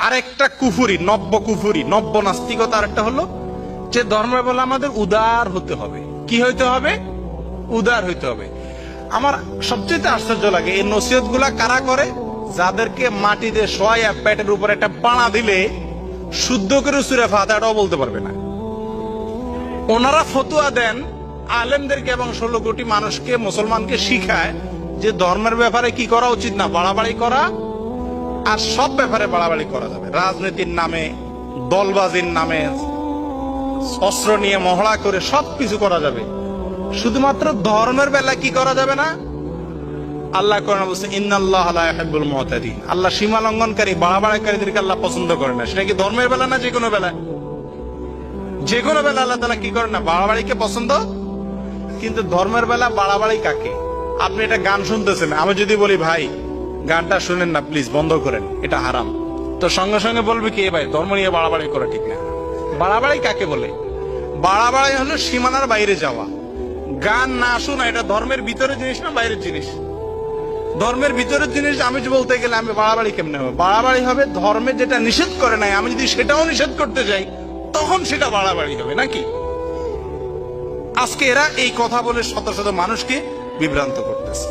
আরেকটা কুফুরি, নব্য নাস্তিকতা আরেকটা হলো যে ধর্মের বেলা আমাদের উদার হতে হবে। কি হইতে হবে? উদার হইতে হবে। আমার সবচেয়ে আশ্চর্য লাগে এই নসিহত গুলা কারা করে? যাদেরকে মাটিতে শোয়া পেটের উপর একটা পাড়া দিলে শুদ্ধ করে সূরা ফাতিহাটাও বলতে পারবে না। ওনারা ফতুয়া দেন আলেমদেরকে এবং 16 কোটি মানুষকে, মুসলমানকে শিখায় যে ধর্মের ব্যাপারে কি করা উচিত না, বাড়াবাড়ি করা, আর সব ব্যাপারে বাড়াবাড়ি করা যাবে। রাজনীতির নামে, দলবাজির নামে, অস্ত্র নিয়ে মহড়া করে সবকিছু করা যাবে, শুধুমাত্র ধর্মের বেলা কি করা যাবে না? আল্লাহ কোরআনে বলছে ইন্নাল্লাহা লা ইউহিব্বুল মুতাদিন, আল্লাহ সীমা লঙ্ঘনকারী, বাড়াবাড়িকারীদেরকে আল্লাহ পছন্দ করে না। সেটা কি ধর্মের বেলা না যে কোনো বেলা? যে কোনো বেলা আল্লাহ তাআলা কি করেন না? বাড়াবাড়িকে পছন্দ। কিন্তু ধর্মের বেলা বাড়াবাড়ি কাকে? আপনি এটা গান শুনতেছেন, আমি যদি বলি ভাই গানটা শুনেন না প্লিজ, বন্ধ করেন, এটা হারাম, তো সঙ্গে সঙ্গে বলবে কি ভাই ধর্ম নিয়ে বাড়াবাড়ি করা ঠিক না। বাড়াবাড়ি কাকে বলে? বাড়াবাড়ি হলো সীমানার বাইরে যাওয়া। গান না শোনা এটা ধর্মের ভিতরের জিনিস না বাইরের জিনিস? ধর্মের ভিতরের জিনিস আমি বলতে গেলে আমি বাড়াবাড়ি কেমনে হবে? বাড়াবাড়ি হবে ধর্মে যেটা নিষেধ করে নাই, আমি যদি সেটাও নিষেধ করতে যাই তখন সেটা বাড়াবাড়ি হবে নাকি? আজকে এরা এই কথা বলে শত শত মানুষকে বিভ্রান্ত করতেছে।